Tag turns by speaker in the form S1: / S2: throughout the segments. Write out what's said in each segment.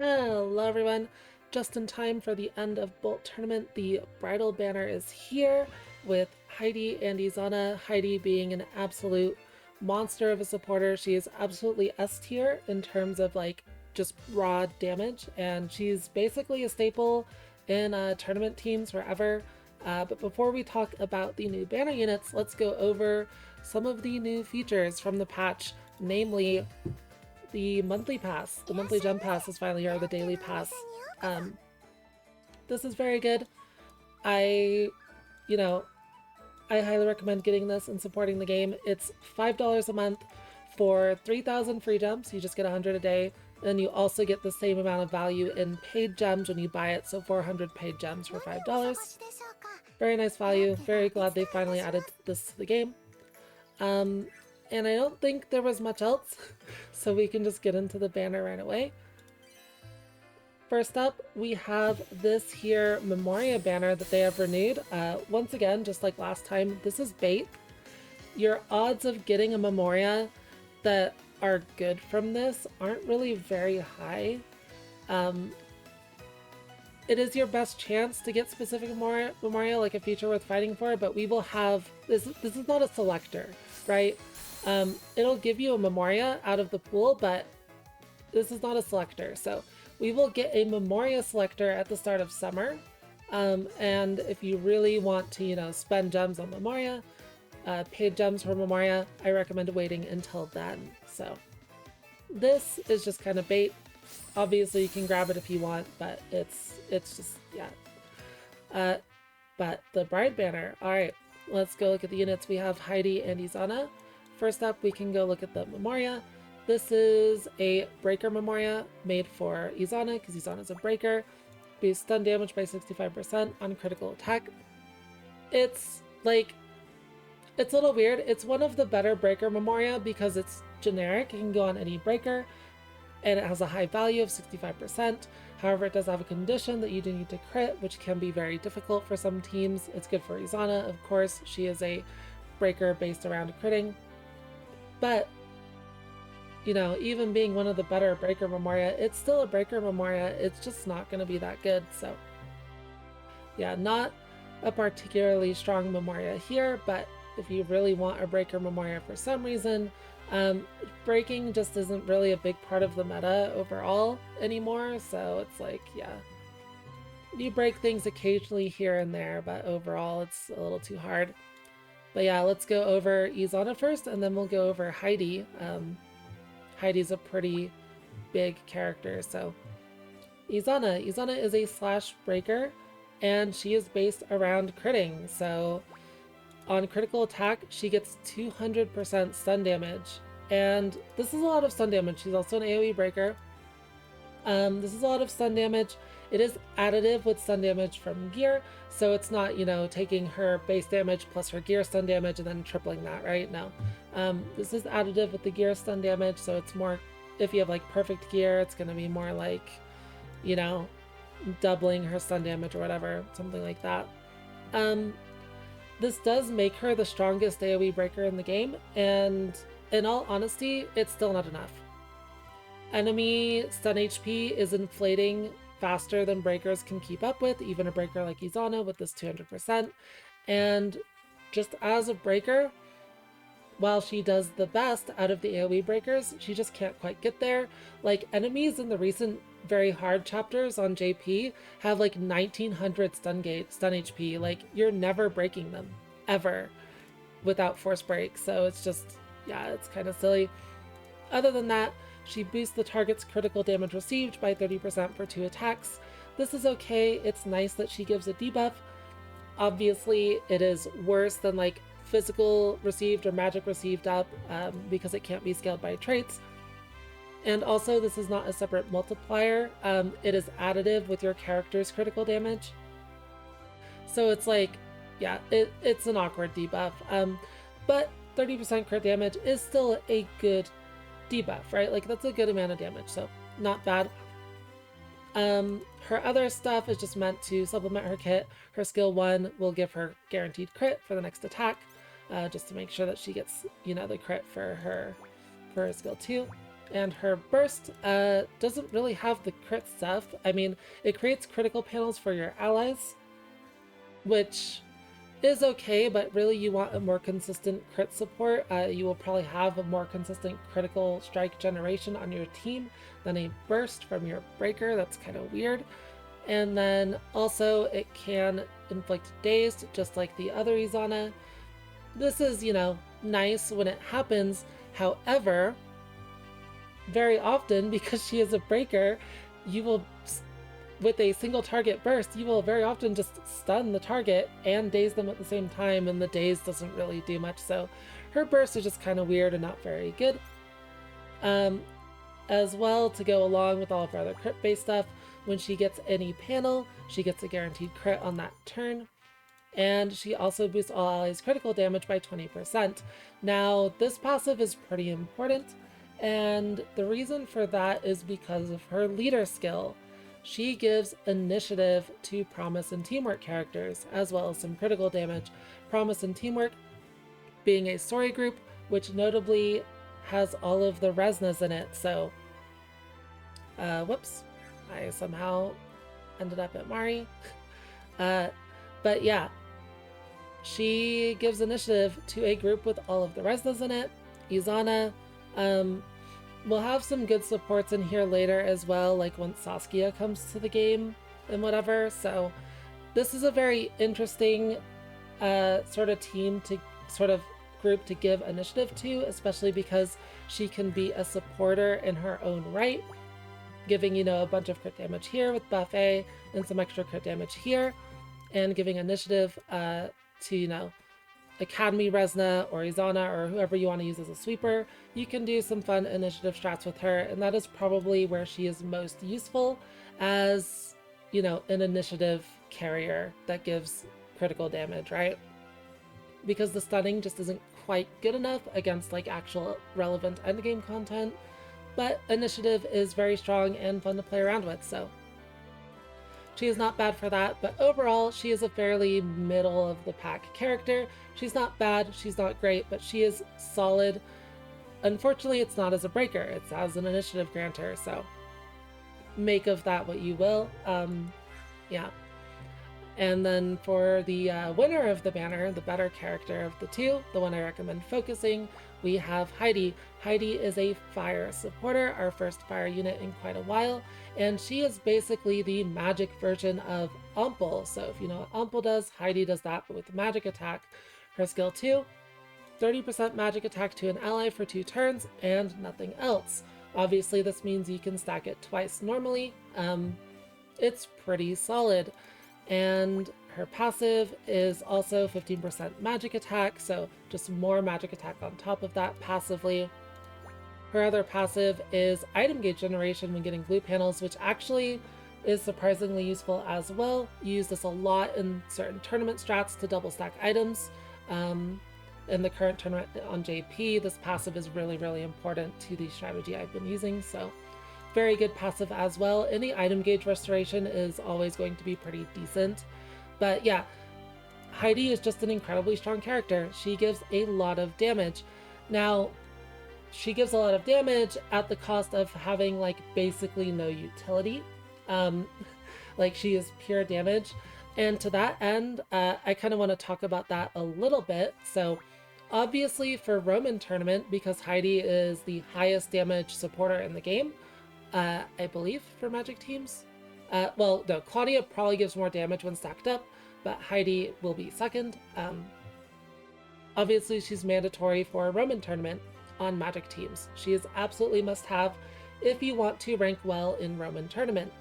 S1: Hello everyone! Just in time for the end of Bolt Tournament, the bridal banner is here with Heidi and Izana. Heidi being an absolute monster of a supporter. She is absolutely S tier in terms of like just raw damage, and she's basically a staple in tournament teams forever. But before we talk about the new banner units, let's go over some of the new features from the patch, namely the monthly pass. The monthly gem pass is finally here, or the daily pass. This is very good. I, you know, I highly recommend getting this and supporting the game. It's $5 a month for 3,000 free gems. You just get 100 a day. And you also get the same amount of value in paid gems when you buy it. So 400 paid gems for $5. Very nice value. Very glad they finally added this to the game. And I don't think there was much else, so we can just get into the banner right away. First up, we have this here Memoria banner that they have renewed. Once again, just like last time, this is bait. Your odds of getting a Memoria that are good from this aren't really very high. It is your best chance to get specific Memoria, like a feature worth fighting for, but we will have, this is not a selector, right? It'll give you a Memoria out of the pool, but this is not a selector. So we will get a Memoria selector at the start of summer. And if you really want to, spend gems on Memoria, paid gems for Memoria, I recommend waiting until then. So this is just kind of bait. Obviously you can grab it if you want, but it's just, yeah. But the bride banner, all right, let's go look at the units. We have Heidi and Izana. First up, we can go look at the Memoria. This is a breaker Memoria made for Izana, because Izana's a breaker. Boosts stun damage by 65% on critical attack. It's like, it's a little weird. It's one of the better breaker Memoria because it's generic. It can go on any breaker, and it has a high value of 65%. However, it does have a condition that you do need to crit, which can be very difficult for some teams. It's good for Izana, of course. She is a breaker based around critting. But, even being one of the better breaker Memoria, it's still a breaker Memoria. It's just not going to be that good. So, yeah, not a particularly strong Memoria here, but if you really want a breaker Memoria for some reason, breaking just isn't really a big part of the meta overall anymore. So it's like, yeah, you break things occasionally here and there, but overall it's a little too hard. But yeah, let's go over Izana first, and then we'll go over Heidi. Heidi's a pretty big character, so. Izana is a slash breaker, and she is based around critting. So on critical attack, she gets 200% stun damage. And this is a lot of stun damage. She's also an AoE breaker. This is a lot of stun damage. It is additive with stun damage from gear, so it's not, taking her base damage plus her gear stun damage and then tripling that, right? No. This is additive with the gear stun damage, so it's more, if you have like perfect gear, it's going to be more like, doubling her stun damage or whatever, something like that. This does make her the strongest AoE breaker in the game, and in all honesty, it's still not enough. Enemy stun HP is inflating faster than breakers can keep up with, even a breaker like Izana with this 200%. And just as a breaker, while she does the best out of the AoE breakers, she just can't quite get there. Like, enemies in the recent very hard chapters on JP have like 1900 stun HP. Like, you're never breaking them, ever, without force break. So it's just, yeah, it's kind of silly. Other than that, she boosts the target's critical damage received by 30% for 2 attacks. This is okay. It's nice that she gives a debuff. Obviously, it is worse than like physical received or magic received up because it can't be scaled by traits. And also, this is not a separate multiplier. It is additive with your character's critical damage. So it's like, yeah, it's an awkward debuff. But 30% crit damage is still a good debuff, right? Like, that's a good amount of damage, so not bad. Her other stuff is just meant to supplement her kit. Her skill 1 will give her guaranteed crit for the next attack, just to make sure that she gets, the crit for her skill 2. And her burst doesn't really have the crit stuff. I mean, it creates critical panels for your allies, which is okay, but really you want a more consistent crit support. You will probably have a more consistent critical strike generation on your team than a burst from your breaker. That's kind of weird. And then also it can inflict dazed, just like the other Izana. This is, nice when it happens. However, very often, because she is a breaker, you will, with a single target burst, you will very often just stun the target and daze them at the same time, and the daze doesn't really do much. So her bursts are just kind of weird and not very good. As well, to go along with all of our other crit-based stuff, when she gets any panel, she gets a guaranteed crit on that turn. And she also boosts all allies' critical damage by 20%. Now, this passive is pretty important, and the reason for that is because of her leader skill. She gives initiative to Promise and Teamwork characters, as well as some critical damage. Promise and Teamwork being a story group, which notably has all of the Resnas in it, so... whoops. I somehow ended up at Mari. But yeah, she gives initiative to a group with all of the Resnas in it. Izana, we'll have some good supports in here later as well, like once Saskia comes to the game and whatever. So this is a very interesting sort of team to sort of group to give initiative to, especially because she can be a supporter in her own right, giving, a bunch of crit damage here with buffet and some extra crit damage here, and giving initiative to, Academy Resna or Izana or whoever you want to use as a sweeper. You can do some fun initiative strats with her, and that is probably where she is most useful as, an initiative carrier that gives critical damage, right? Because the stunning just isn't quite good enough against like actual relevant endgame content, but initiative is very strong and fun to play around with, so she is not bad for that. But overall, she is a fairly middle of the pack character. She's not bad, she's not great, but she is solid. Unfortunately, it's not as a breaker, it's as an initiative granter, so make of that what you will. Yeah. And then for the winner of the banner, the better character of the two, the one I recommend focusing, we have Heidi. Heidi is a fire supporter, our first fire unit in quite a while, and she is basically the magic version of Ampel. So if you know what Ampel does, Heidi does that, but with magic attack. Her skill 2, 30% magic attack to an ally for 2 turns, and nothing else. Obviously, this means you can stack it twice normally. It's pretty solid. And her passive is also 15% magic attack, so just more magic attack on top of that passively. Her other passive is item gauge generation when getting blue panels, which actually is surprisingly useful as well. You use this a lot in certain tournament strats to double stack items. In the current tournament on JP, this passive is really, really important to the strategy I've been using, so very good passive as well. Any item gauge restoration is always going to be pretty decent. But yeah, Heidi is just an incredibly strong character. She gives a lot of damage. Now, she gives a lot of damage at the cost of having like basically no utility. Like she is pure damage. And to that end, I kind of want to talk about that a little bit. So obviously for Roman tournament, because Heidi is the highest damage supporter in the game, I believe, for Magic teams. Well, no, Claudia probably gives more damage when stacked up, but Heidi will be second. Obviously, she's mandatory for a Roman tournament on Magic teams. She is absolutely must-have if you want to rank well in Roman tournament.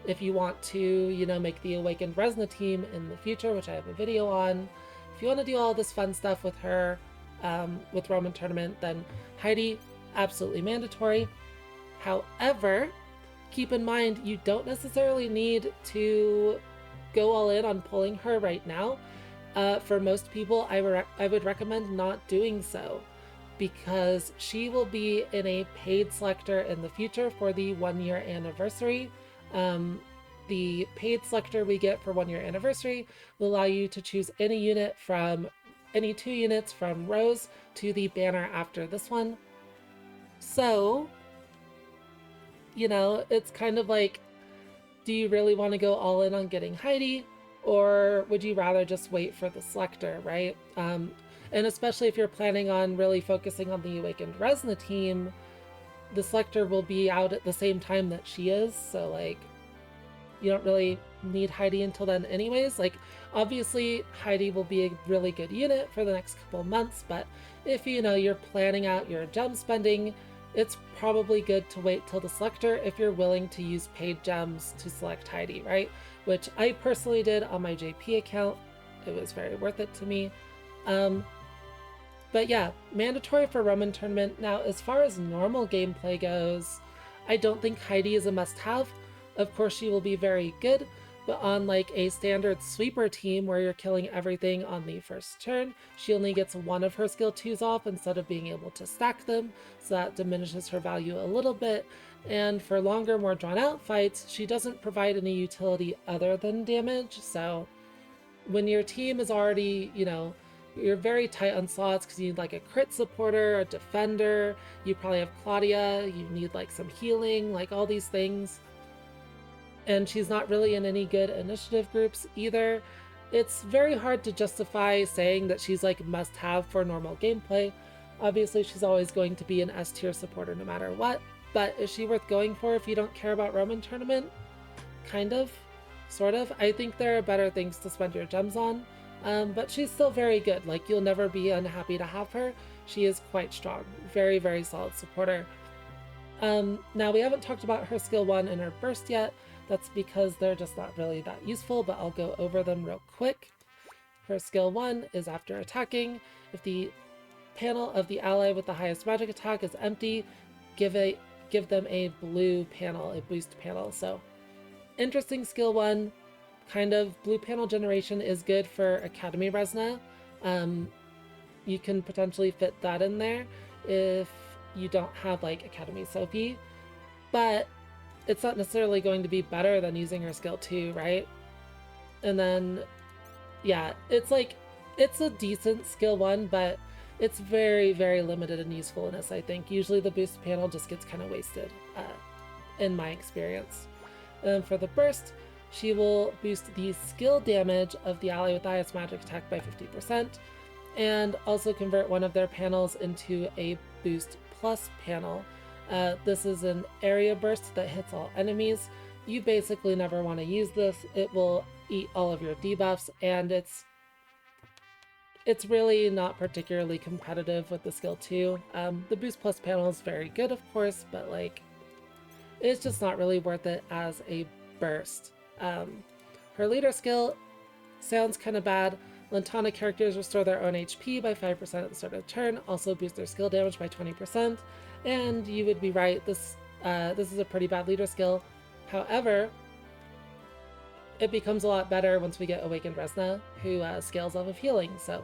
S1: If you want to, make the Awakened Resna team in the future, which I have a video on, if you want to do all this fun stuff with her, with Roman tournament, then Heidi, absolutely mandatory. However, keep in mind, you don't necessarily need to go all in on pulling her right now. For most people, I would recommend not doing so, because she will be in a paid selector in the future for the 1-year anniversary. The paid selector we get for 1-year anniversary will allow you to choose any unit from any 2 units from Rose to the banner after this one. So, it's kind of like, do you really want to go all in on getting Heidi, or would you rather just wait for the selector, right? And especially if you're planning on really focusing on the Awakened Resna team, the selector will be out at the same time that she is, so like you don't really need Heidi until then anyways. Like obviously Heidi will be a really good unit for the next couple months, but if you're planning out your gem spending, it's probably good to wait till the selector if you're willing to use paid gems to select Heidi, right? Which I personally did on my JP account. It was very worth it to me. But yeah, mandatory for Roman Tournament. Now, as far as normal gameplay goes, I don't think Heidi is a must-have. Of course, she will be very good, but on like a standard sweeper team where you're killing everything on the first turn, she only gets one of her skill 2s off instead of being able to stack them, so that diminishes her value a little bit. And for longer, more drawn-out fights, she doesn't provide any utility other than damage, so when your team is already, you're very tight on slots because you need like a crit supporter, a defender, you probably have Claudia, you need like some healing, like all these things. And she's not really in any good initiative groups either. It's very hard to justify saying that she's like must have for normal gameplay. Obviously, she's always going to be an S tier supporter no matter what, but is she worth going for if you don't care about Roman Tournament? Kind of. Sort of. I think there are better things to spend your gems on, but she's still very good. Like, you'll never be unhappy to have her. She is quite strong. Very, very solid supporter. Now, we haven't talked about her skill 1 and her burst yet. That's because they're just not really that useful, but I'll go over them real quick. Her skill 1 is after attacking. If the panel of the ally with the highest magic attack is empty, give them a blue panel, a boost panel. So interesting skill 1. Kind of blue panel generation is good for Academy Resna. You can potentially fit that in there if you don't have like Academy Sophie, but it's not necessarily going to be better than using her skill 2, right? And then yeah, it's a decent skill 1, but it's very, very limited in usefulness, I think. Usually the boost panel just gets kind of wasted, in my experience. For the burst, she will boost the skill damage of the ally with the highest magic attack by 50%, and also convert one of their panels into a boost plus panel. This is an area burst that hits all enemies. You basically never want to use this. It will eat all of your debuffs, and it's really not particularly competitive with the skill 2. The boost plus panel is very good, of course, but like it's just not really worth it as a burst. Her leader skill sounds kind of bad. Lantana characters restore their own HP by 5% at the start of the turn, also boost their skill damage by 20%, and you would be right, this is a pretty bad leader skill. However, it becomes a lot better once we get Awakened Resna, who scales off of healing, so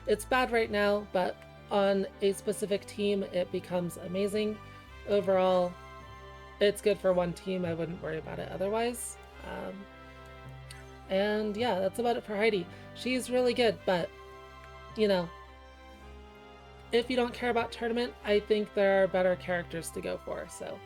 S1: it's bad right now, but on a specific team it becomes amazing. Overall, it's good for one team. I wouldn't worry about it otherwise. And yeah, that's about it for Heidi. She's really good, but if you don't care about tournament, I think there are better characters to go for. So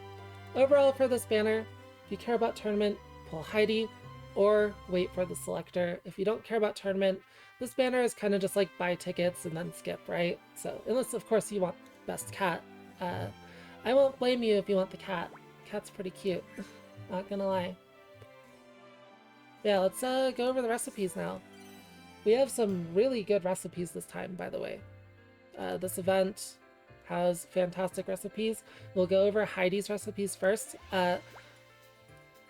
S1: overall for this banner, if you care about tournament, pull Heidi or wait for the selector. If you don't care about tournament, this banner is kind of just like buy tickets and then skip, right? So unless of course you want best cat. I won't blame you if you want the cat. Cat's pretty cute, not gonna lie. Yeah, let's go over the recipes now. We have some really good recipes this time, by the way. This event has fantastic recipes. We'll go over Heidi's recipes first.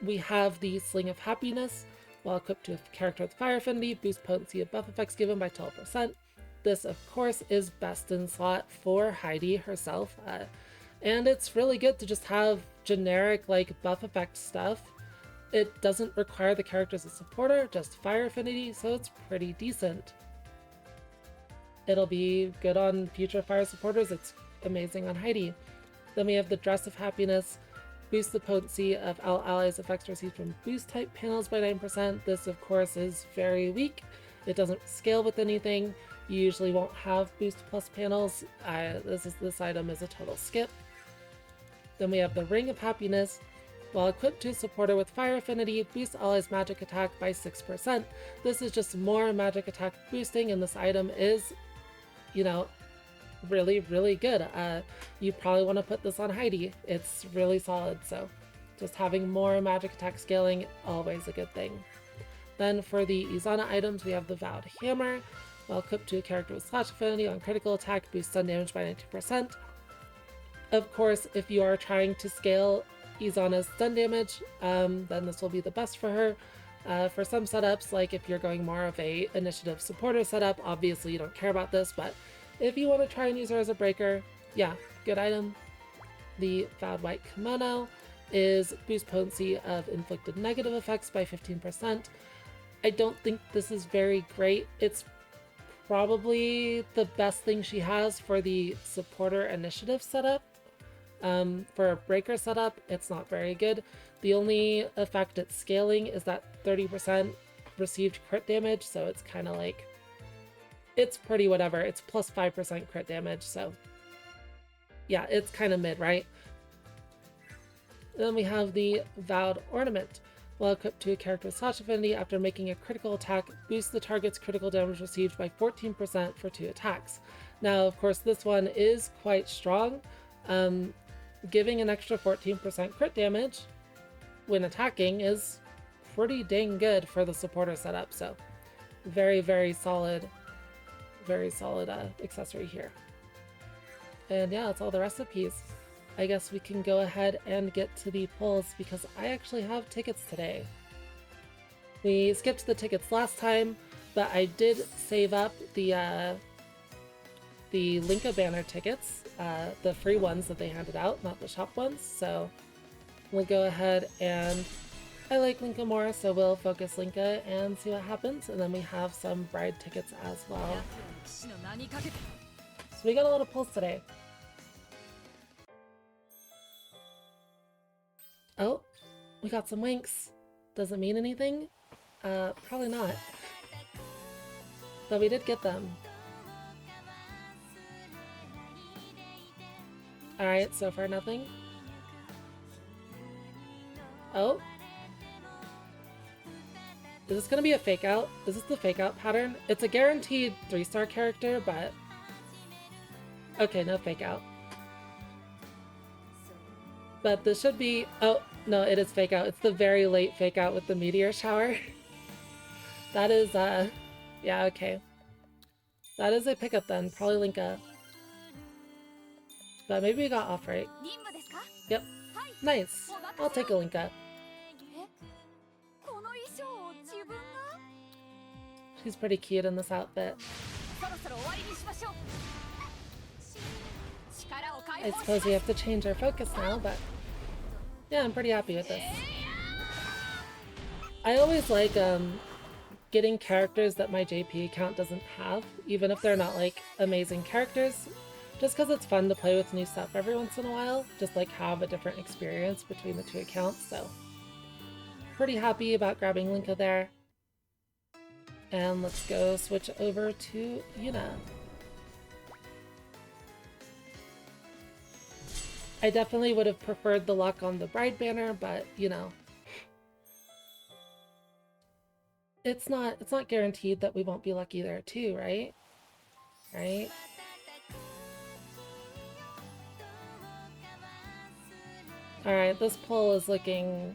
S1: We have the Sling of Happiness. While equipped to a character with Fire Affinity, boost potency of buff effects given by 12%. This, of course, is best in slot for Heidi herself. And it's really good to just have generic, like, buff effect stuff. It doesn't require the character as a supporter, just Fire Affinity, so it's pretty decent. It'll be good on future Fire supporters, it's amazing on Heidi. Then we have the Dress of Happiness. Boost the potency of all allies' effects received from boost type panels by 9%. This, of course, is very weak. It doesn't scale with anything. you usually won't have boost plus panels. This item is a total skip. Then we have the Ring of Happiness. While equipped to a supporter with fire affinity, boost allies magic attack by 6%. This is just more magic attack boosting, and this item is, you know, really, really good. You probably want to put this on Heidi. It's really solid, so just having more magic attack scaling, always a good thing. Then for the Izana items, we have the Vowed Hammer. While equipped to a character with slash affinity on critical attack, boosts stun damage by 90%. Of course, if you are trying to scale Izana's stun damage, then this will be the best for her. For some setups, like if you're going more of a initiative supporter setup, obviously you don't care about this, but if you want to try and use her as a breaker, yeah, good item. The Vowed White Kimono is boost potency of inflicted negative effects by 15%. I don't think this is very great. It's probably the best thing she has for the supporter initiative setup. For a breaker setup, it's not very good. The only effect it's scaling is that 30% received crit damage, so it's kind of like, it's pretty whatever. It's plus 5% crit damage, so yeah, it's kind of mid, right? Then we have the Vowed Ornament. While equipped to a character with slash affinity, after making a critical attack, boosts the target's critical damage received by 14% for 2 attacks. Now, of course, this one is quite strong. Giving an extra 14% crit damage when attacking is pretty dang good for the supporter setup, so very, very solid accessory here. And yeah, that's all the recipes. I guess we can go ahead and get to the polls because I actually have tickets today. We skipped the tickets last time, but I did save up the Linka banner tickets, the free ones that they handed out, not the shop ones. So we'll go ahead and I like Linka more, so we'll focus Linka and see what happens. And then we have some bride tickets as well. So we got a lot of pulls today. Oh, we got some winks. Does it mean anything? Probably not. But we did get them. Alright, so far nothing. Oh. Is this gonna be a fake out? Is this the fake out pattern? It's a guaranteed 3-star character, but... Okay, no fake out. But this should be... Oh, no, it is fake out. It's the very late fake out with the meteor shower. That is, yeah, okay. That is a pickup then. Probably Linka. But maybe we got off right. Yep. Nice. I'll take a Linka. She's pretty cute in this outfit. I suppose we have to change our focus now, but yeah, I'm pretty happy with this. I always like getting characters that my JP account doesn't have, even if they're not like amazing characters, just because it's fun to play with new stuff every once in a while, just like have a different experience between the two accounts. So pretty happy about grabbing Linka there. And let's go switch over to Yuna. I definitely would have preferred the luck on the bride banner, but you know, it's not guaranteed that we won't be lucky there too, right? Right? Alright, this pull is looking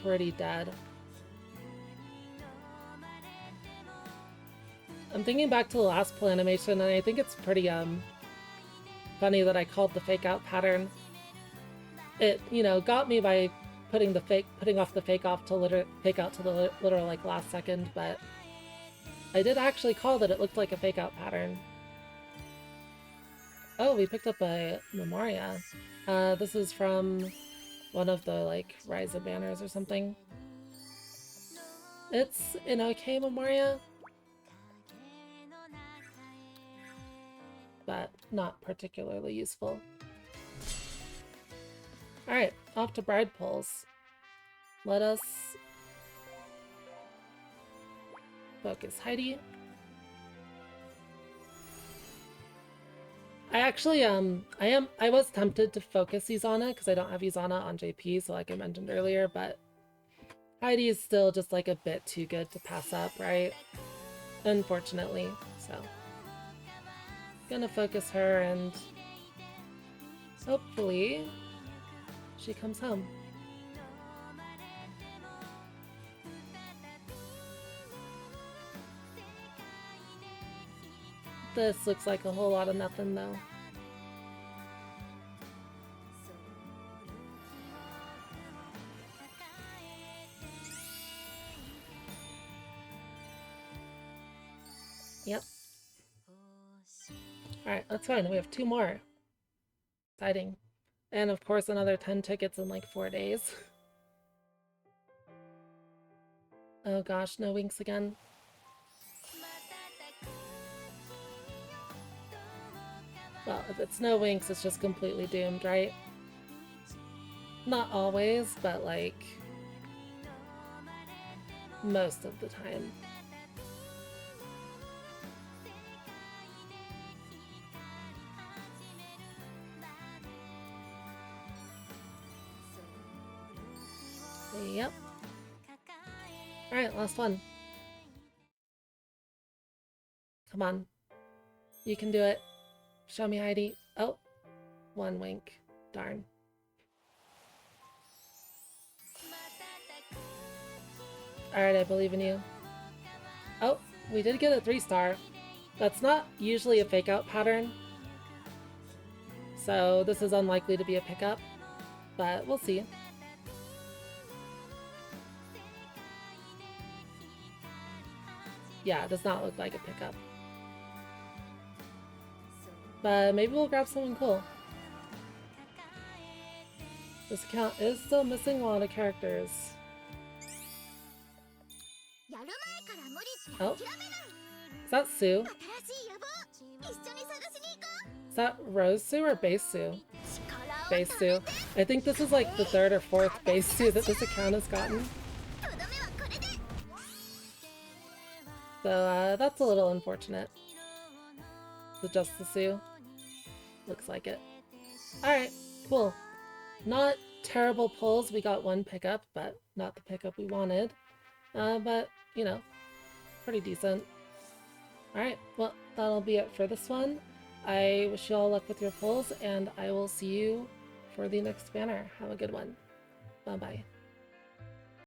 S1: pretty dead. I'm thinking back to the last pull animation, and I think it's pretty funny that I called the fake out pattern. It, you know, got me by putting off the fake out to the literal like last second, but I did actually call that it looked like a fake out pattern. Oh, we picked up a memoria. This is from one of the like Rise of banners or something. It's an okay memoria, but not particularly useful. Alright, off to bride pulls. Let us focus Heidi. I actually, I was tempted to focus Izana because I don't have Izana on JP, so like I mentioned earlier, but Heidi is still just like a bit too good to pass up, right? Unfortunately, so. Gonna focus her and hopefully she comes home. This looks like a whole lot of nothing though. Yep. Alright, that's fine. We have 2 more. Exciting. And of course another 10 tickets in like 4 days. Oh gosh, no winks again. Well, if it's no winks, it's just completely doomed, right? Not always, but like most of the time. Yep. Alright, last one. Come on. You can do it. Show me, Heidi. Oh, 1 wink. Darn. Alright, I believe in you. Oh, we did get a 3-star. That's not usually a fake out pattern. So this is unlikely to be a pickup, but we'll see. Yeah, it does not look like a pickup. But maybe we'll grab someone cool. This account is still missing a lot of characters. Oh. Is that Sue? Is that Rose Sue or Base Sue? Base Sue. I think this is like the 3rd or 4th Base Sue that this account has gotten. So that's a little unfortunate. Is it just the Sue? Looks like it. Alright, cool. Not terrible pulls. We got 1 pickup, but not the pickup we wanted. But, you know, pretty decent. Alright, well, that'll be it for this one. I wish you all luck with your pulls, and I will see you for the next banner. Have a good one. Bye-bye.